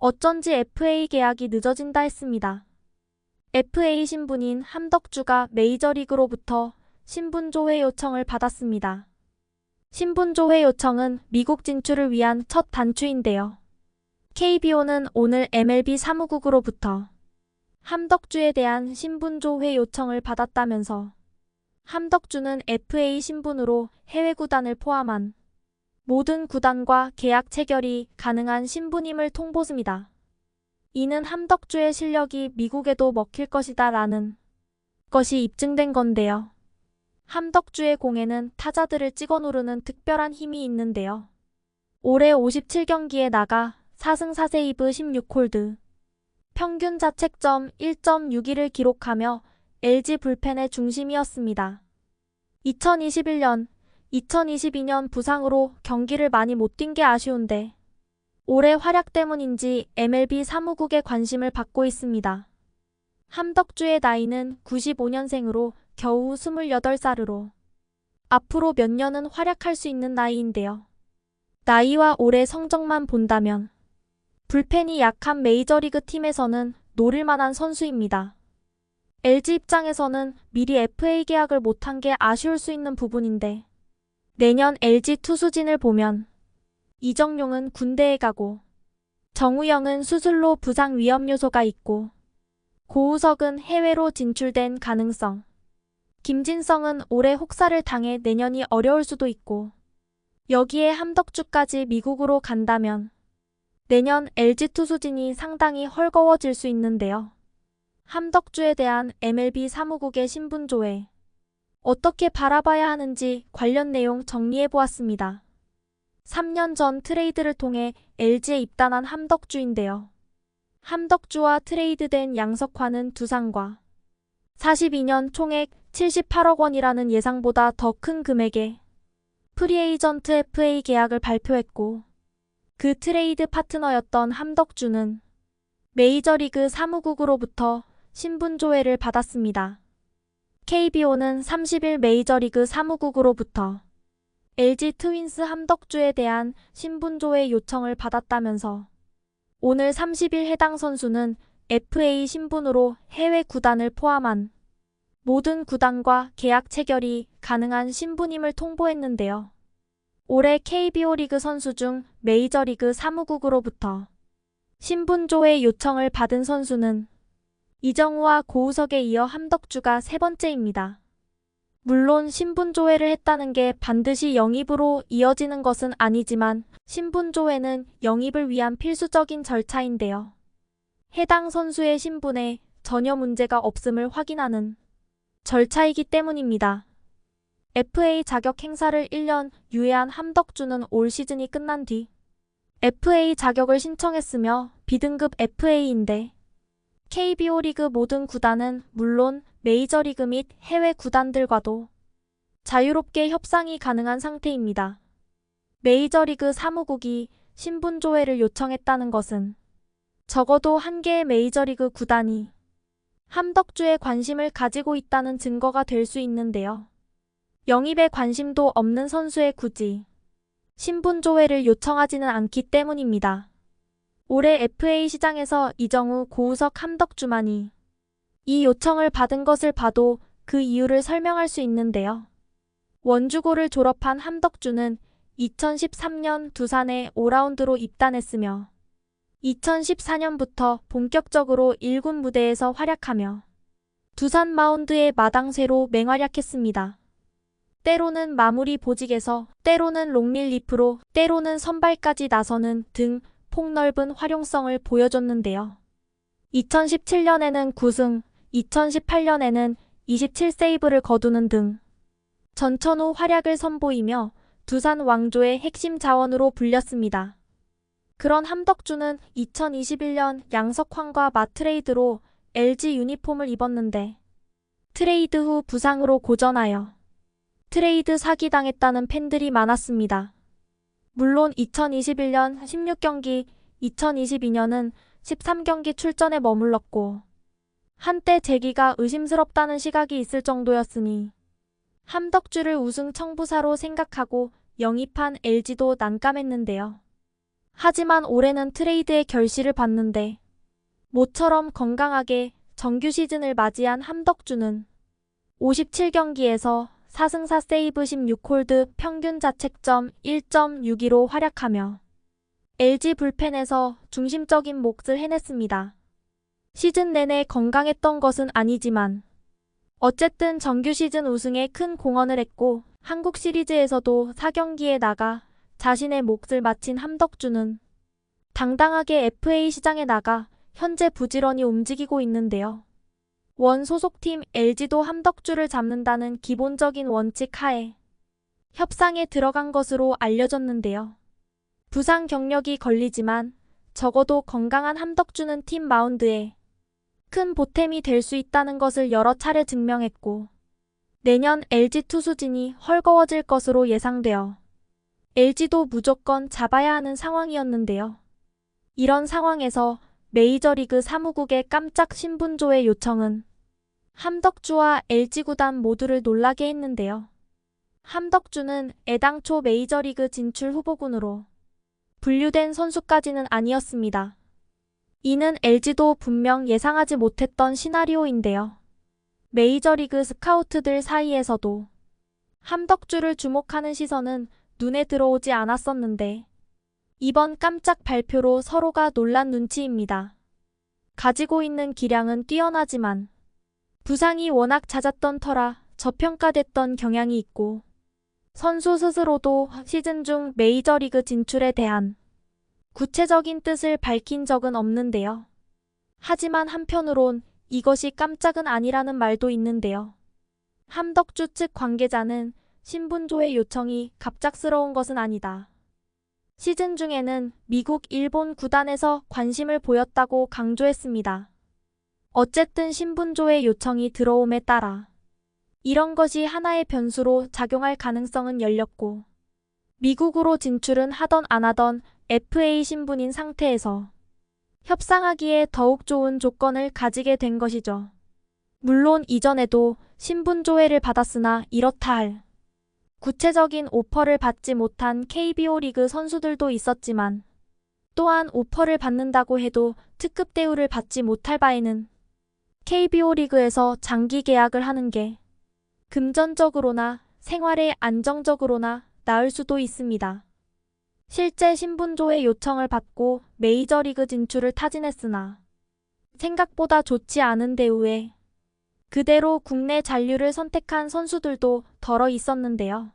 어쩐지 FA 계약이 늦어진다 했습니다. FA 신분인 함덕주가 메이저리그로부터 신분 조회 요청을 받았습니다. 신분 조회 요청은 미국 진출을 위한 첫 단추인데요. KBO는 오늘 MLB 사무국으로부터 함덕주에 대한 신분 조회 요청을 받았다면서 함덕주는 FA 신분으로 해외 구단을 포함한 모든 구단과 계약 체결이 가능한 신분임을 통보습니다. 이는 함덕주의 실력이 미국에도 먹힐 것이다 라는 것이 입증된 건데요. 함덕주의 공에는 타자들을 찍어 누르는 특별한 힘이 있는데요. 올해 57경기에 나가 4승 4세이브 16홀드, 평균 자책점 1.62를 기록하며 LG 불펜의 중심이었습니다. 2021년, 2022년 부상으로 경기를 많이 못 뛴 게 아쉬운데 올해 활약 때문인지 MLB 사무국의 관심을 받고 있습니다. 함덕주의 나이는 95년생으로 겨우 28살으로 앞으로 몇 년은 활약할 수 있는 나이인데요. 나이와 올해 성적만 본다면 불펜이 약한 메이저리그 팀에서는 노릴 만한 선수입니다. LG 입장에서는 미리 FA 계약을 못한 게 아쉬울 수 있는 부분인데 내년 LG 투수진을 보면 이정용은 군대에 가고 정우영은 수술로 부상 위험 요소가 있고 고우석은 해외로 진출된 가능성, 김진성은 올해 혹사를 당해 내년이 어려울 수도 있고 여기에 함덕주까지 미국으로 간다면 내년 LG 투수진이 상당히 헐거워질 수 있는데요. 함덕주에 대한 MLB 사무국의 신분 조회 어떻게 바라봐야 하는지 관련 내용 정리해보았습니다. 3년 전 트레이드를 통해 LG에 입단한 함덕주인데요. 함덕주와 트레이드된 양석환은 두산과 42년 총액 78억 원이라는 예상보다 더 큰 금액의 프리에이전트 FA 계약을 발표했고 그 트레이드 파트너였던 함덕주는 메이저리그 사무국으로부터 신분 조회를 받았습니다. KBO는 30일 메이저리그 사무국으로부터 LG 트윈스 함덕주에 대한 신분 조회 요청을 받았다면서 오늘 30일 해당 선수는 FA 신분으로 해외 구단을 포함한 모든 구단과 계약 체결이 가능한 신분임을 통보했는데요. 올해 KBO 리그 선수 중 메이저리그 사무국으로부터 신분 조회 요청을 받은 선수는 이정우와 고우석에 이어 함덕주가 세 번째입니다. 물론 신분 조회를 했다는 게 반드시 영입으로 이어지는 것은 아니지만 신분 조회는 영입을 위한 필수적인 절차인데요. 해당 선수의 신분에 전혀 문제가 없음을 확인하는 절차이기 때문입니다. FA 자격 행사를 1년 유예한 함덕주는 올 시즌이 끝난 뒤 FA 자격을 신청했으며 B등급 FA인데 KBO 리그 모든 구단은 물론 메이저리그 및 해외 구단들과도 자유롭게 협상이 가능한 상태입니다. 메이저리그 사무국이 신분 조회를 요청했다는 것은 적어도 한 개의 메이저리그 구단이 함덕주에 관심을 가지고 있다는 증거가 될 수 있는데요. 영입에 관심도 없는 선수에 굳이 신분 조회를 요청하지는 않기 때문입니다. 올해 FA 시장에서 이정우, 고우석, 함덕주만이 이 요청을 받은 것을 봐도 그 이유를 설명할 수 있는데요. 원주고를 졸업한 함덕주는 2013년 두산에 5라운드로 입단했으며 2014년부터 본격적으로 1군 무대에서 활약하며 두산 마운드의 마당쇠로 맹활약했습니다. 때로는 마무리 보직에서 때로는 롱릴리프로 때로는 선발까지 나서는 등 폭넓은 활용성을 보여줬는데요. 2017년에는 9승, 2018년에는 27세이브를 거두는 등 전천후 활약을 선보이며 두산 왕조의 핵심 자원으로 불렸습니다. 그런 함덕주는 2021년 양석환과 맞트레이드로 LG 유니폼을 입었는데 트레이드 후 부상으로 고전하여 트레이드 사기당했다는 팬들이 많았습니다. 물론 2021년 16경기, 2022년은 13경기 출전에 머물렀고 한때 재기가 의심스럽다는 시각이 있을 정도였으니 함덕주를 우승 청부사로 생각하고 영입한 LG도 난감했는데요. 하지만 올해는 트레이드의 결실을 봤는데 모처럼 건강하게 정규 시즌을 맞이한 함덕주는 57경기에서 4승 4세이브 16홀드 평균 자책점 1.62로 활약하며 LG 불펜에서 중심적인 몫을 해냈습니다. 시즌 내내 건강했던 것은 아니지만 어쨌든 정규 시즌 우승에 큰 공헌을 했고 한국 시리즈에서도 4경기에 나가 자신의 몫을 마친 함덕주는 당당하게 FA 시장에 나가 현재 부지런히 움직이고 있는데요. 원 소속팀 LG도 함덕주를 잡는다는 기본적인 원칙 하에 협상에 들어간 것으로 알려졌는데요. 부상 경력이 걸리지만 적어도 건강한 함덕주는 팀 마운드에 큰 보탬이 될 수 있다는 것을 여러 차례 증명했고 내년 LG 투수진이 헐거워질 것으로 예상되어 LG도 무조건 잡아야 하는 상황이었는데요. 이런 상황에서 메이저리그 사무국의 깜짝 신분조회 요청은 함덕주와 LG 구단 모두를 놀라게 했는데요. 함덕주는 애당초 메이저리그 진출 후보군으로 분류된 선수까지는 아니었습니다. 이는 LG도 분명 예상하지 못했던 시나리오인데요. 메이저리그 스카우트들 사이에서도 함덕주를 주목하는 시선은 눈에 들어오지 않았었는데 이번 깜짝 발표로 서로가 놀란 눈치입니다. 가지고 있는 기량은 뛰어나지만 부상이 워낙 잦았던 터라 저평가됐던 경향이 있고 선수 스스로도 시즌 중 메이저리그 진출에 대한 구체적인 뜻을 밝힌 적은 없는데요. 하지만 한편으론 이것이 깜짝은 아니라는 말도 있는데요. 함덕주 측 관계자는 신분조회 요청이 갑작스러운 것은 아니다. 시즌 중에는 미국, 일본 구단에서 관심을 보였다고 강조했습니다. 어쨌든 신분조회 요청이 들어옴에 따라 이런 것이 하나의 변수로 작용할 가능성은 열렸고 미국으로 진출은 하던 안 하던 FA 신분인 상태에서 협상하기에 더욱 좋은 조건을 가지게 된 것이죠. 물론 이전에도 신분조회를 받았으나 이렇다 할 구체적인 오퍼를 받지 못한 KBO 리그 선수들도 있었지만 또한 오퍼를 받는다고 해도 특급 대우를 받지 못할 바에는 KBO 리그에서 장기 계약을 하는 게 금전적으로나 생활에 안정적으로나 나을 수도 있습니다. 실제 신분조회 요청을 받고 메이저리그 진출을 타진했으나 생각보다 좋지 않은 대우에 그대로 국내 잔류를 선택한 선수들도 덜어 있었는데요.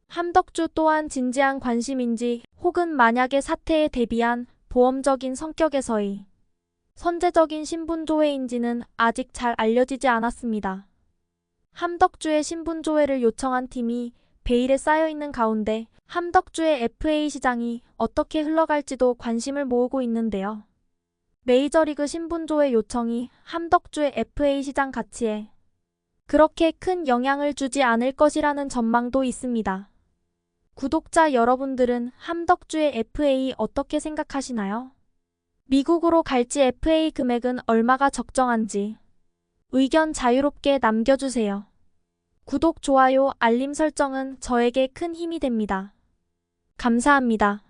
함덕주 또한 진지한 관심인지 혹은 만약의 사태에 대비한 보험적인 성격에서의 선제적인 신분조회인지는 아직 잘 알려지지 않았습니다. 함덕주의 신분조회를 요청한 팀이 베일에 쌓여있는 가운데 함덕주의 FA 시장이 어떻게 흘러갈지도 관심을 모으고 있는데요. 메이저리그 신분조회 요청이 함덕주의 FA 시장 가치에 그렇게 큰 영향을 주지 않을 것이라는 전망도 있습니다. 구독자 여러분들은 함덕주의 FA 어떻게 생각하시나요? 미국으로 갈지 FA 금액은 얼마가 적정한지 의견 자유롭게 남겨주세요. 구독, 좋아요, 알림 설정은 저에게 큰 힘이 됩니다. 감사합니다.